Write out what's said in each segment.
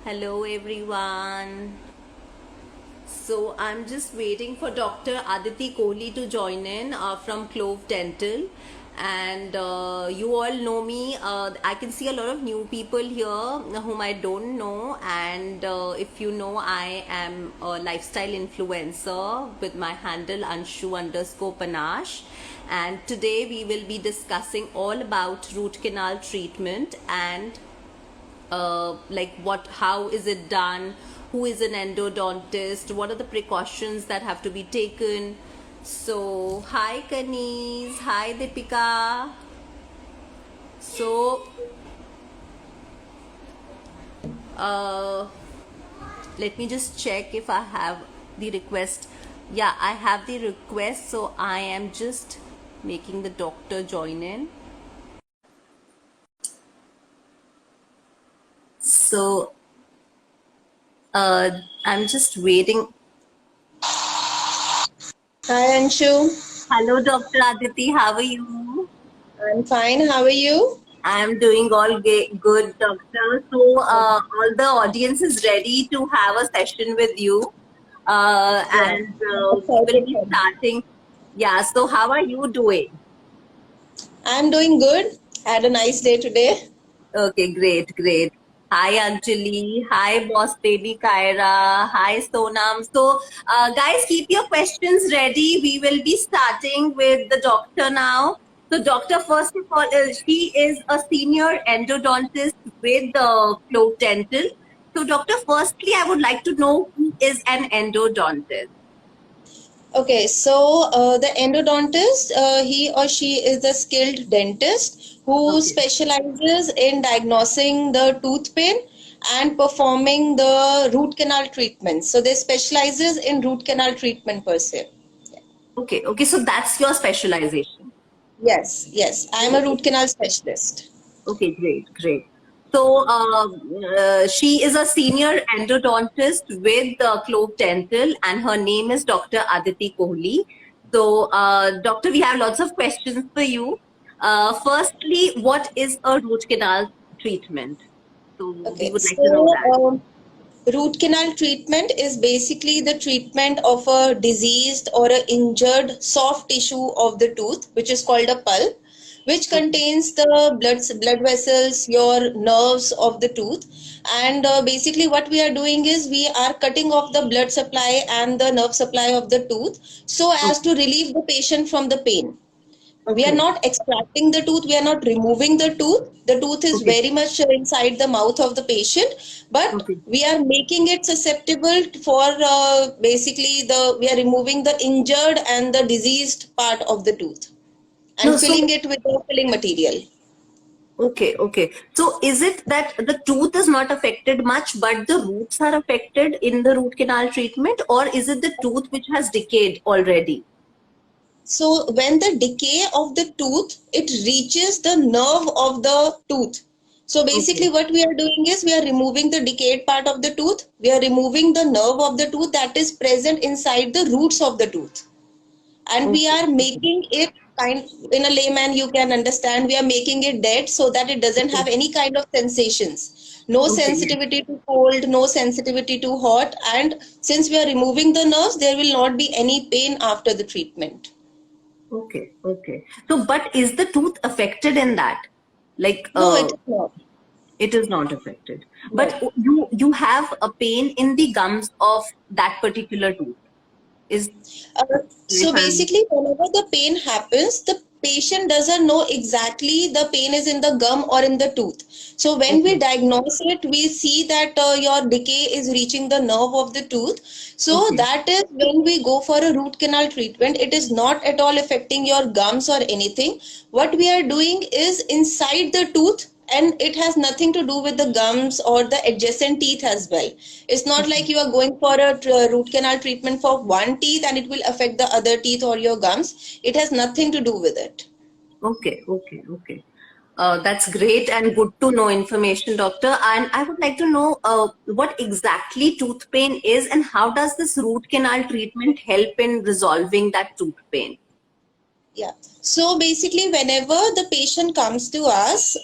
Hello everyone. So I'm just waiting for Dr. Aditi Kohli to join in from Clove Dental. And you all know me. I can see a lot of new people here whom I don't know. And if you know, I am a lifestyle influencer with my handle Anshu_Panache. And today we will be discussing all about root canal treatment and like how is it done, who is an endodontist, what are the precautions that have to be taken. So hi Kanis, hi Deepika. So uh, let me just check if I have the request. Yeah, I have the request, so I am just making the doctor join in. So I'm just waiting. Hi Anshu, Hello Dr. Aditi, how are you? I'm fine. How are you? I'm doing all good, doctor. So, all the audience is ready to have a session with you, Yeah, and I'm we will excited be for this. starting. Yeah. So, how are you doing? I'm doing good. Had a nice day today. Okay, great, great. Hi Anjali. Hi Boss Baby Kyra. Hi Sonam. So, guys, keep your questions ready. We will be starting with the doctor now. So, doctor, first of all, she is a senior endodontist with the Clove Dental. So, doctor, firstly, I would like to know who is an endodontist. Okay, so the endodontist, he or she is a skilled dentist who Okay. specializes in diagnosing the tooth pain and performing the root canal treatment. So they specializes in root canal treatment per se. Okay. Okay. So, that's your specialization. Yes, yes. I am a root canal specialist. Okay, great, great. So she is a senior endodontist with Clove Dental, and her name is Dr. Aditi Kohli. So, doctor, we have lots of questions for you. Firstly, what is a root canal treatment? So, we Okay, would like to know so that. root canal treatment is basically the treatment of a diseased or a injured soft tissue of the tooth, which is called a pulp, which Okay. contains the blood vessels, your nerves of the tooth. And basically, what we are doing is we are cutting off the blood supply and the nerve supply of the tooth so as Okay. to relieve the patient from the pain. We are Okay. not extracting the tooth, we are not removing the tooth is Okay. very much inside the mouth of the patient, but Okay. we are making it susceptible for basically the we are removing the injured and the diseased part of the tooth No, and so filling it with the filling material. okay, okay. So is it that the tooth is not affected much, but the roots are affected in the root canal treatment, or is it the tooth which has decayed already? So when the decay of the tooth, it reaches the nerve of the tooth. So Okay, basically what we are doing is we are removing the decayed part of the tooth. We are removing the nerve of the tooth that is present inside the roots of the tooth. And we okay, are okay, making it kind, in a layman you can understand, we are making it dead so that it doesn't okay, have any kind of sensations. No okay, yes. sensitivity to cold, no sensitivity to hot. And since we are removing the nerves, there will not be any pain after the treatment. Okay, okay. So, but is the tooth affected in that? Like, No, it is not. it is not affected. No. But you have a pain in the gums of that particular tooth. Is So if I'm basically, whenever the pain happens, the patient doesn't know exactly the pain is in the gum or in the tooth. So when we okay, diagnose it, we see that your decay is reaching the nerve of the tooth. So okay, that is when we go for a root canal treatment. It is not at all affecting your gums or anything. What we are doing is inside the tooth, and it has nothing to do with the gums or the adjacent teeth as well. It's not okay, like you are going for a root canal treatment for one teeth and it will affect the other teeth or your gums. It has nothing to do with it. okay, okay, okay. That's great and good to know information, doctor. And I would like to know what exactly tooth pain is and how does this root canal treatment help in resolving that tooth pain? Yeah. So basically, whenever the patient comes to us,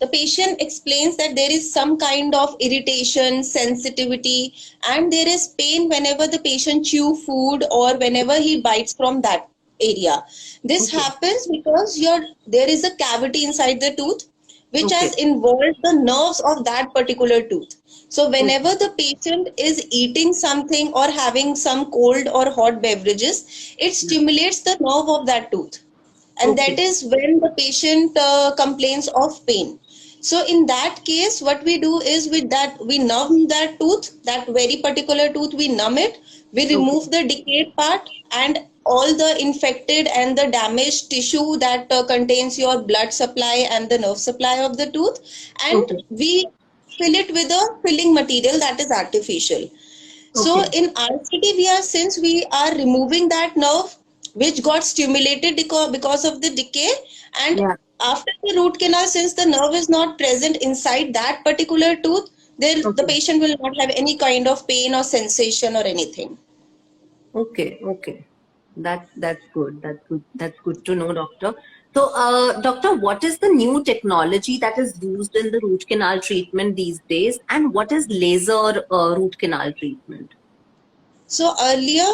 the patient explains that there is some kind of irritation, sensitivity, and there is pain whenever the patient chew food or whenever he bites from that area. This Okay. happens because there is a cavity inside the tooth which Okay. has involved the nerves of that particular tooth. So Okay. whenever the patient is eating something or having some cold or hot beverages, it Yeah. stimulates the nerve of that tooth, and that Okay. is when the patient complains of pain. So in that case, what we do is with that, we numb that tooth, that very particular tooth, we numb it, we Okay. remove the decayed part and all the infected and the damaged tissue that contains your blood supply and the nerve supply of the tooth, and Okay. we fill it with a filling material that is artificial. So Okay. in RCT, since we are removing that nerve which got stimulated because of the decay, and Yeah. after the root canal, since the nerve is not present inside that particular tooth, there the Okay. patient will not have any kind of pain or sensation or anything. Okay. Okay. That's good. That's good. That's good to know, doctor. So, doctor, what is the new technology that is used in the root canal treatment these days, and what is laser root canal treatment? So earlier,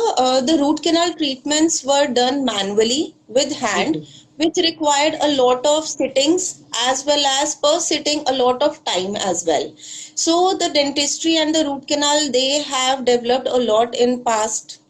the root canal treatments were done manually with hand, Okay. which required a lot of sittings as well as per sitting a lot of time as well. So the dentistry and the root canal, they have developed a lot in past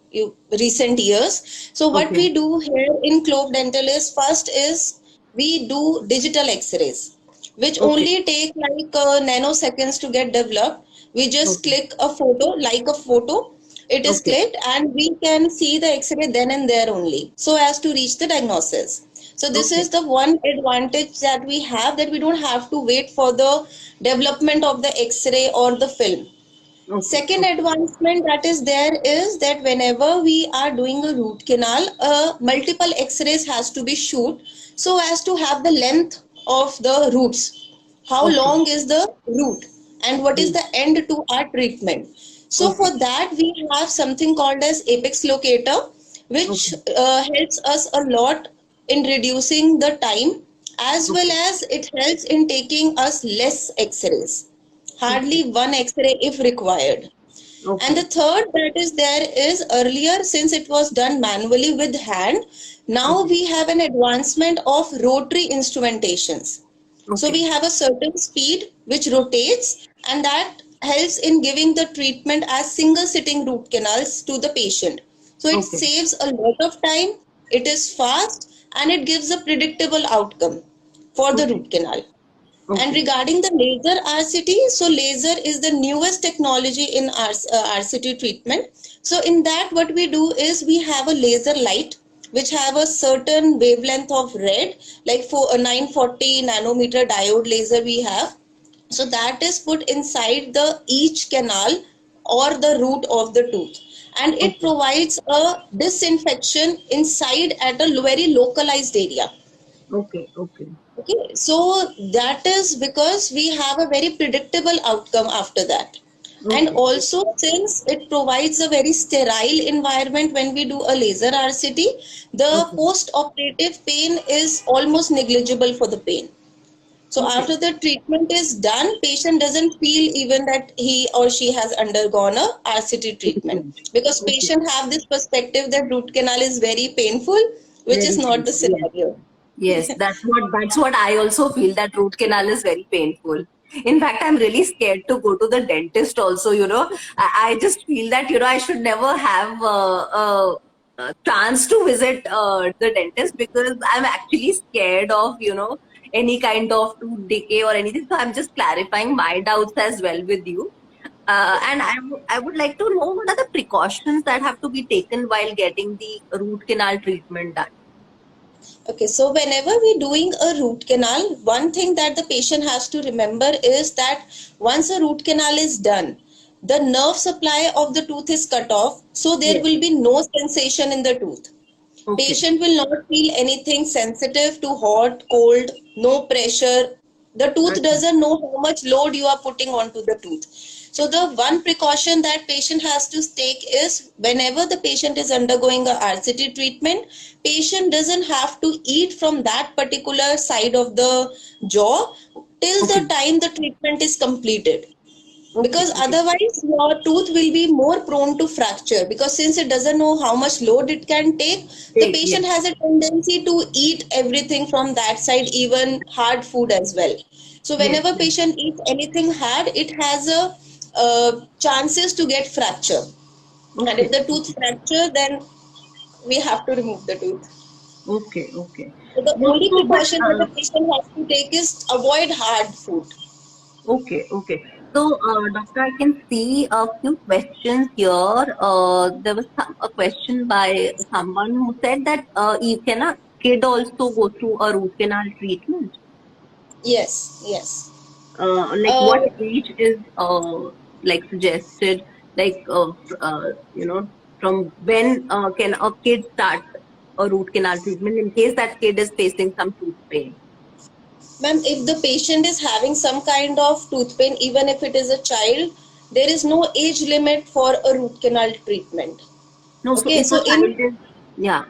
recent years. So what Okay. we do here in Clove Dental is, first is we do digital X-rays, which Okay. only take like nanoseconds to get developed. We just Okay. click a photo, like a photo, it is Okay. clicked, and we can see the X-ray then and there only, so as to reach the diagnosis. So this Okay. is the one advantage that we have, that we don't have to wait for the development of the X-ray or the film. Okay. Second Okay. advancement that is there is that whenever we are doing a root canal, multiple X-rays has to be shoot so as to have the length of the roots. How Okay. long is the root and what is Yeah. the end to our treatment? So Okay. for that we have something called as apex locator, which Okay. helps us a lot in reducing the time, as well Okay. as it helps in taking us less X-rays, Okay. hardly one X-ray if required. And the Okay. third that is there is, earlier since it was done manually with hand, now Okay. we have an advancement of rotary instrumentations. So we Okay. have a certain speed which rotates, and that helps in giving the treatment as single sitting root canals to the patient. So it Okay. saves a lot of time, it is fast, and it gives a predictable outcome for the Okay. root canal. And Okay. regarding the laser RCT, so laser is the newest technology in RCT treatment. So in that, what we do is we have a laser light which have a certain wavelength of red, like for a 940 nanometer diode laser we have. So that is put inside the each canal or the root of the tooth, and it Okay. provides a disinfection inside at a very localized area. Okay. Okay. Okay, so that is because we have a very predictable outcome after that. And Okay. also, since it provides a very sterile environment when we do a laser RCT, the Okay. post-operative pain is almost negligible for the pain. So Okay. after the treatment is done, patient doesn't feel even that he or she has undergone a RCT treatment, Treatment. because Okay. patient have this perspective that root canal is very painful, which is Very not the painful. Yes. scenario. Yes, that's what I also feel, that root canal is very painful. In fact, I'm really scared to go to the dentist also, I just feel that, I should never have a chance to visit the dentist, because I'm actually scared of, any kind of tooth decay or anything. So I'm just clarifying my doubts as well with you. And I would like to know, what are the precautions that have to be taken while getting the root canal treatment done? Okay, so whenever we're doing a root canal, one thing that the patient has to remember is that once a root canal is done, the nerve supply of the tooth is cut off, so there Yes. will be no sensation in the tooth. Okay. Patient will not feel anything sensitive to hot, cold, no pressure. The tooth Okay. doesn't know how much load you are putting onto the tooth. So the one precaution that patient has to take is, whenever the patient is undergoing a RCT treatment, patient doesn't have to eat from that particular side of the jaw. till the Okay. time the treatment is completed, Okay. because Okay. otherwise your tooth will be more prone to fracture, because since it doesn't know how much load it can take, the Take, yes. patient has a tendency to eat everything from that side, even hard food as well. So Yes. whenever Yes. patient eats anything hard, it has a chances to get fracture, and if Okay. the tooth Okay. fracture, then we have to remove the tooth. Okay. Okay. So the No, only so, but precaution that the patient has to take is avoid hard food. okay, okay. So, doctor, I can see a few questions here. There was a question by someone who said that you can a kid also go through a root canal treatment? Yes, yes. Like Uh, what age is like suggested? Like you know, from when can a kid start a root canal treatment in case that kid is facing some tooth pain? Ma'am, if the patient is having some kind of tooth pain, even if it is a child, there is no age limit for a root canal treatment. No, so Okay, if a so child is, yeah,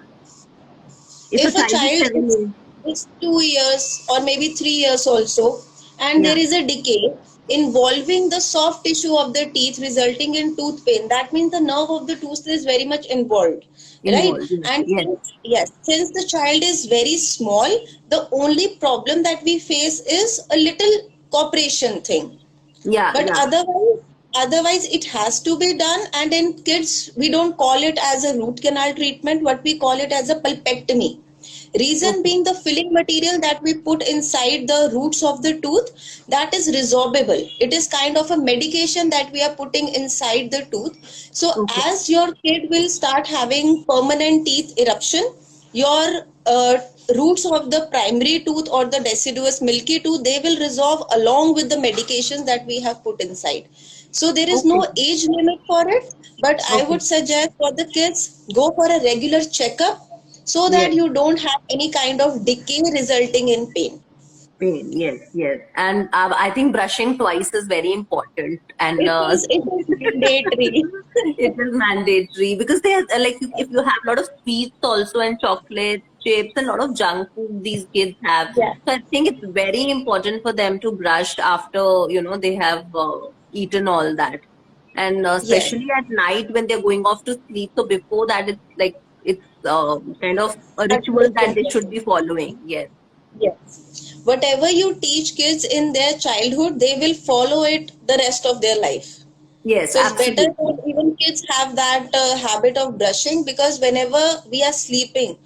if a if a child is child 7 years, is 2 years or maybe 3 years also, and yeah. there is a decay involving the soft tissue of the teeth resulting in tooth pain, that means the nerve of the tooth is very much involved, right? Involved. Yes, And yes, yes, since the child is very small, the only problem that we face is a little cooperation thing, yeah, but yeah. otherwise it has to be done. And in kids we don't call it as a root canal treatment, what we call it as a pulpectomy. Reason Okay, being, the filling material that we put inside the roots of the tooth, that is resorbable. It is kind of a medication that we are putting inside the tooth. So okay, as your kid will start having permanent teeth eruption, your roots of the primary tooth or the deciduous milky tooth, they will resolve along with the medications that we have put inside. So there is no okay, age limit for it, but I okay. would suggest for the kids, go for a regular checkup so that Yes, you don't have any kind of decay resulting in pain. pain. Yes, yes. And I think brushing twice is very important. And It is mandatory. it is mandatory because they are like if you have a lot of sweets also and chocolate chips and a lot of junk food these kids have. Yeah. So I think it's very important for them to brush after they have eaten all that, and Yes. especially at night when they're going off to sleep. So before that, it's like it's kind of a That's ritual most that they should important. be following. Yes, Yes. Whatever you teach kids in their childhood, they will follow it the rest of their life. yes, So it's better absolutely. that even kids have that habit of brushing, because whenever we are sleeping,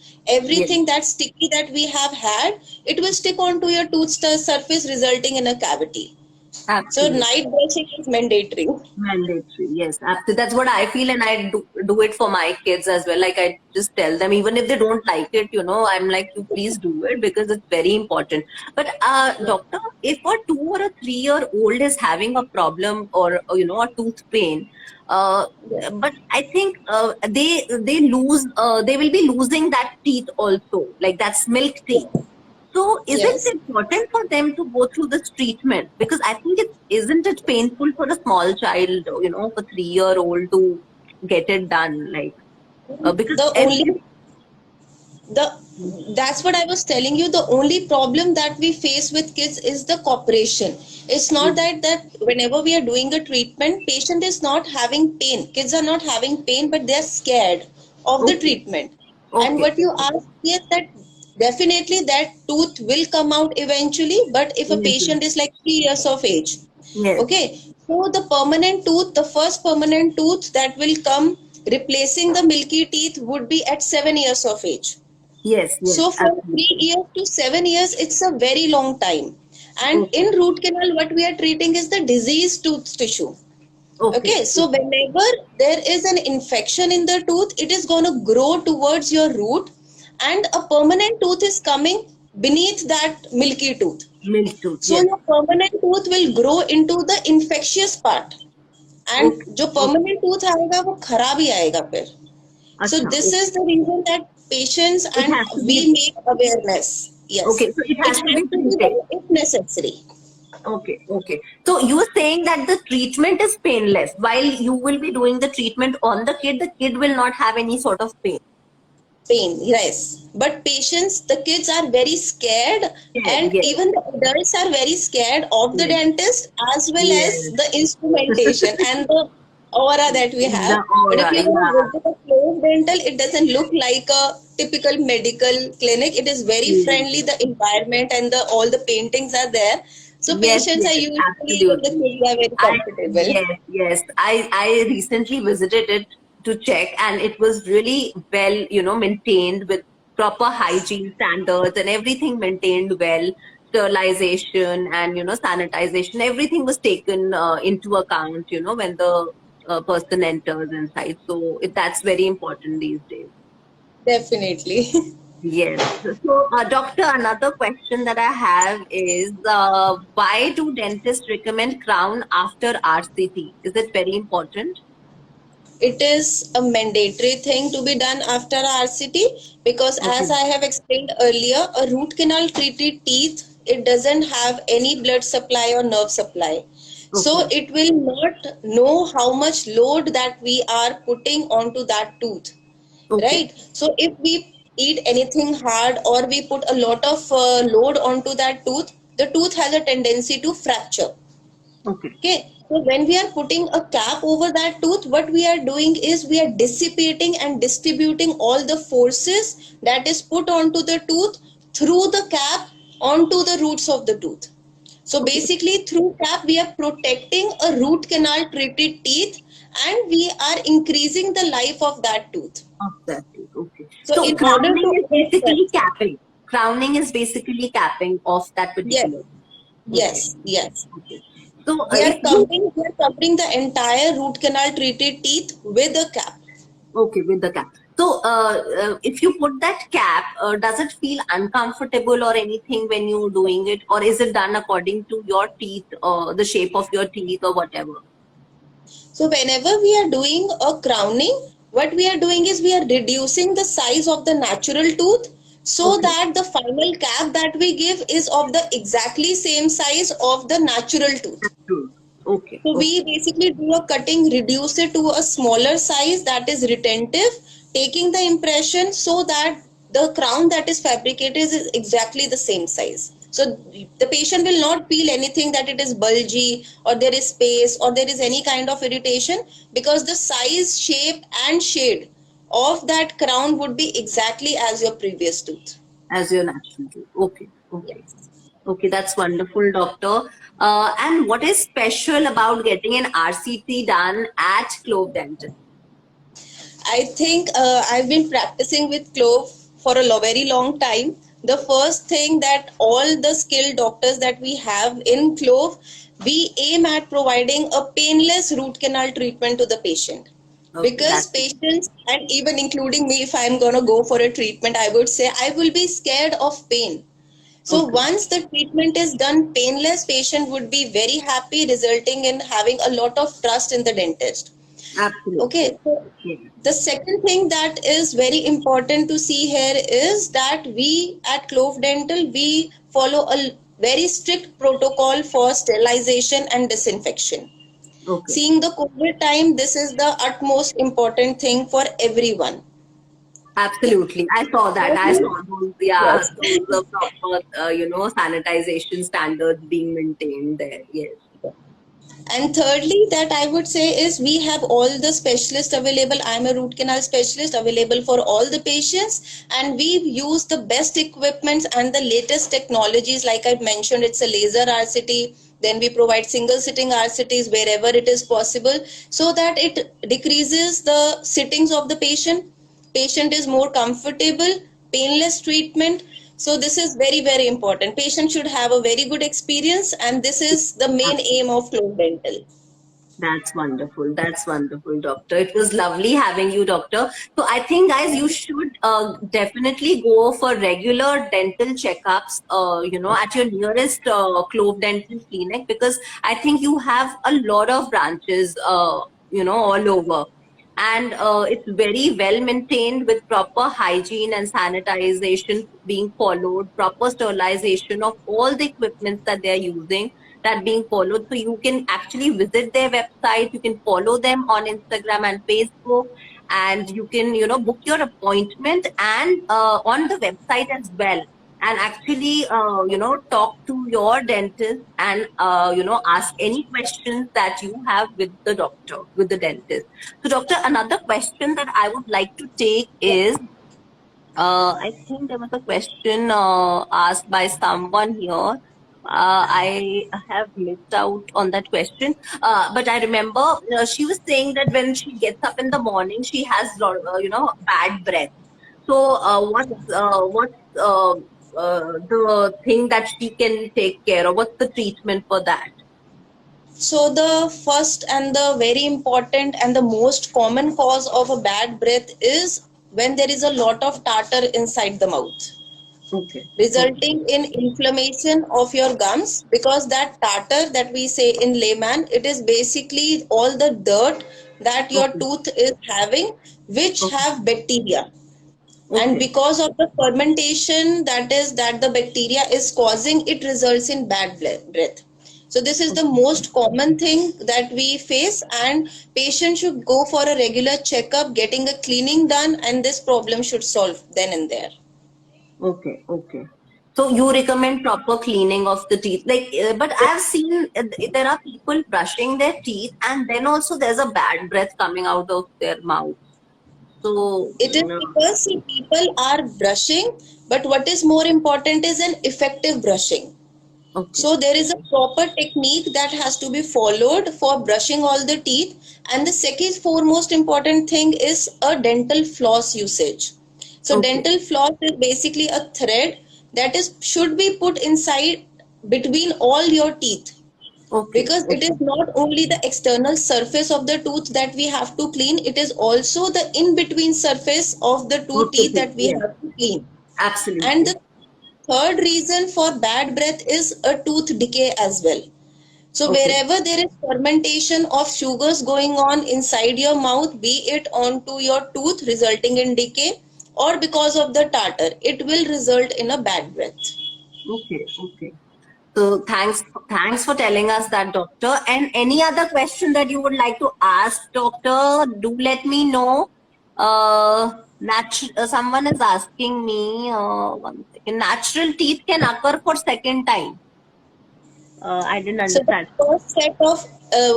Yes, everything that's sticky that we have had, it will stick onto your tooth surface, resulting in a cavity. So absolutely. night brushing is mandatory. Mandatory, yes, absolutely. That's what I feel, and I do it for my kids as well. Like I just tell them, even if they don't like it, I'm like, you please do it because it's very important. But doctor, if a 2 or a 3 year old is having a problem or a tooth pain, uh, Yeah. but I think they will be losing that teeth also, like that's milk teeth. So is it Yes. important for them to go through this treatment? Because I think it isn't it painful for a small child, for 3 year old to get it done, like because The only the That's what I was telling you. The only problem that we face with kids is the cooperation. It's not that whenever we are doing a treatment, patient is not having pain, kids are not having pain, but they're scared of the okay, treatment. And okay, what you asked, yes, that definitely that tooth will come out eventually, but if a eventually, patient is like 3 years of age, yes, okay, so the permanent tooth, the first permanent tooth that will come replacing the milky teeth would be at 7 years of age. yes, yes, So from three absolutely, years to 7 years, it's a very long time. And okay, in root canal, what we are treating is the diseased tooth tissue. okay, Okay, so okay, whenever there is an infection in the tooth, it is going to grow towards your root, and a permanent tooth is coming beneath that milky tooth. milk tooth, So yes, your permanent tooth will grow into the infectious part, and okay, जो okay, permanent tooth आएगा वो खराब ही आएगा फिर. So acha, this okay, is the reason that patients it and has to we be make awareness. Yes, okay, so it it has to has be to be treated. done if necessary. Okay, okay. So you were saying that the treatment is painless. While you will be doing the treatment on the kid will not have any sort of pain. pain, yes, but patients, the kids are very scared, Yes, and yes, even the adults are very scared of the yes, dentist as well as yes. the instrumentation and the aura that we The have. But if aura, you go yeah, visit a Clove Dental, it doesn't look like a typical medical clinic. It is very friendly, yes, the environment and the all the paintings are there, so yes, patients yes, are usually, even the absolutely. kids are very I comfortable. yes, yes. I recently visited it to check, and it was really well, maintained with proper hygiene standards and everything maintained well. Sterilization and sanitization, everything was taken into account. When the person enters inside, so that's very important these days. Definitely. Yes. So, doctor, another question that I have is why do dentists recommend crown after RCT? Is it very important? It is a mandatory thing to be done after RCT, because as Okay. I have explained earlier, a root canal treated teeth, it doesn't have any blood supply or nerve supply. So Okay. it will not know how much load that we are putting onto that tooth, Okay. right? So if we eat anything hard or we put a lot of load onto that tooth, the tooth has a tendency to fracture. Okay. Okay, so when we are putting a cap over that tooth, what we are doing is we are dissipating and distributing all the forces that is put onto the tooth through the cap onto the roots of the tooth. So Okay. basically, through cap, we are protecting a root canal treated teeth, and we are increasing the life of that tooth. Of that tooth. Okay. So So in order crowning to is avoid basically fracture, capping. Crowning is basically capping of that yes, particular. Okay. yes, yes. Okay. So We if are you covering, we are covering the entire root canal treated teeth with a cap. okay with the cap. So if you put that cap, does it feel uncomfortable or anything when you're doing it, or is it done according to your teeth, or the shape of your teeth, or whatever? So whenever we are doing a crowning, what we are doing is we are reducing the size of the natural tooth, so Okay. that the final cap that we give is of the exactly same size of the natural tooth. True. Okay. So Okay. we basically do a cutting, reduce it to a smaller size that is retentive, taking the impression so that the crown that is fabricated is exactly the same size. So the patient will not feel anything that it is bulgy or there is space or there is any kind of irritation, because the size, shape and shade of that crown would be exactly as your previous tooth. As your natural tooth. Okay. Okay. Yes. Okay. That's wonderful, doctor. And what is special about getting an RCT done at Clove Dental? I think I've been practicing with Clove for a very long time. The first thing that all the skilled doctors that we have in Clove, we aim at providing a painless root canal treatment to the patient. Okay. Because That's patients, and even including me, if I'm going to go for a treatment, I would say I will be scared of pain. So okay. once the treatment is done painless, patient would be very happy, resulting in having a lot of trust in the dentist. Absolutely. Okay, so Yeah. the second thing that is very important to see here is that we at Clove Dental, we follow a very strict protocol for sterilization and disinfection. Okay. Seeing the COVID time, this is the utmost important thing for everyone. Okay. Absolutely. I saw that. I Thirdly, saw those, yeah, yes. those proper, sanitization standards being maintained there. Yes. And thirdly, that I would say is we have all the specialists available. I'm a root canal specialist available for all the patients, and we use the best equipments and the latest technologies. Like I mentioned, it's a laser RCT. Then we provide single sitting RCTs wherever it is possible, so that it decreases the sittings of the patient. Patient is more comfortable, painless treatment. So this is very, very important. Patient should have a very good experience, and this is the main aim of Clove Dental. That's wonderful. That's wonderful, doctor. It was lovely having you, doctor. So I think, guys, you should definitely go for regular dental checkups, at your nearest Clove Dental clinic, because I think you have a lot of branches, all over. And it's very well maintained with proper hygiene and sanitization being followed, proper sterilization of all the equipment that they're using, that being followed. So you can actually visit their website, you can follow them on Instagram and Facebook, and you can, book your appointment and on the website as well, and actually, talk to your dentist and, ask any questions that you have with the doctor, with the dentist. So, doctor, another question that I would like to take is, I think there was a question asked by someone here. I have missed out on that question, but I remember she was saying that when she gets up in the morning, she has bad breath. So, what's the thing that she can take care of? What's the treatment for that? So the first and the very important and the most common cause of a bad breath is when there is a lot of tartar inside the mouth, Okay. resulting in inflammation of your gums, because that tartar that we say in layman, it is basically all the dirt that your Okay. tooth is having, which Okay. have bacteria, and Okay. because of the fermentation that is that the bacteria is causing, it results in bad breath. So this is the Okay. most common thing that we face, and patients should go for a regular checkup, getting a cleaning done, and this problem should solve then and there. Okay, okay. So you recommend proper cleaning of the teeth, like, but I've seen there are people brushing their teeth, and then also there's a bad breath coming out of their mouth. So, It is because see, people are brushing, but what is more important is an effective brushing. okay, So there is a proper technique that has to be followed for brushing all the teeth. And the second foremost important thing is a dental floss usage. So okay, dental floss is basically a thread that is should be put inside between all your teeth, okay, because it is okay, not only the external surface of the tooth that we have to clean, it is also the in between surface of the two teeth okay, that we yes, have to clean. And absolutely. the third reason for bad breath is a tooth decay as well. So Okay, wherever there is fermentation of sugars going on inside your mouth, be it onto your tooth resulting in decay, or because of the tartar, it will result in a bad breath. okay, okay. So thanks for telling us that, doctor. And any other question that you would like to ask, doctor, do let me know. Someone is asking me, one second. Natural teeth can occur for second time. I didn't So the understand. first set of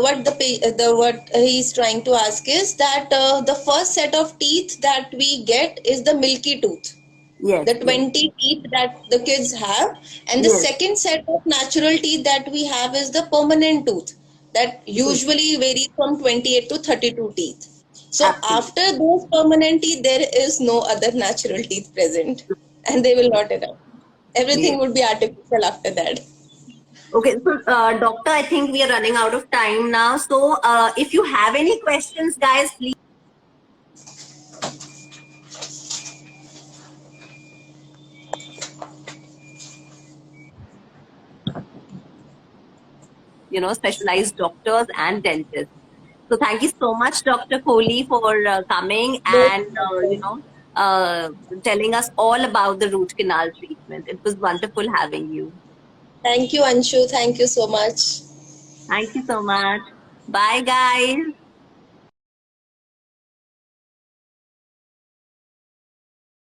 what he's trying to ask is that the first set of teeth that we get is the milky tooth, Yes, the yes, 20 teeth that the kids have, and the yes, second set of natural teeth that we have is the permanent tooth that yes, usually varies from 28 to 32 teeth. So absolutely. after those permanent teeth there is no other natural teeth present, and they will not enough. Yes. Everything would be artificial after that. Okay, so doctor, I think we are running out of time now. So if you have any questions, guys, please, specialized doctors and dentists. So thank you so much, Dr. Kohli, for coming Most and welcome. telling us all about the root canal treatment. It was wonderful having you. Thank you, Anshu. Thank you so much. Thank you so much. Bye, guys.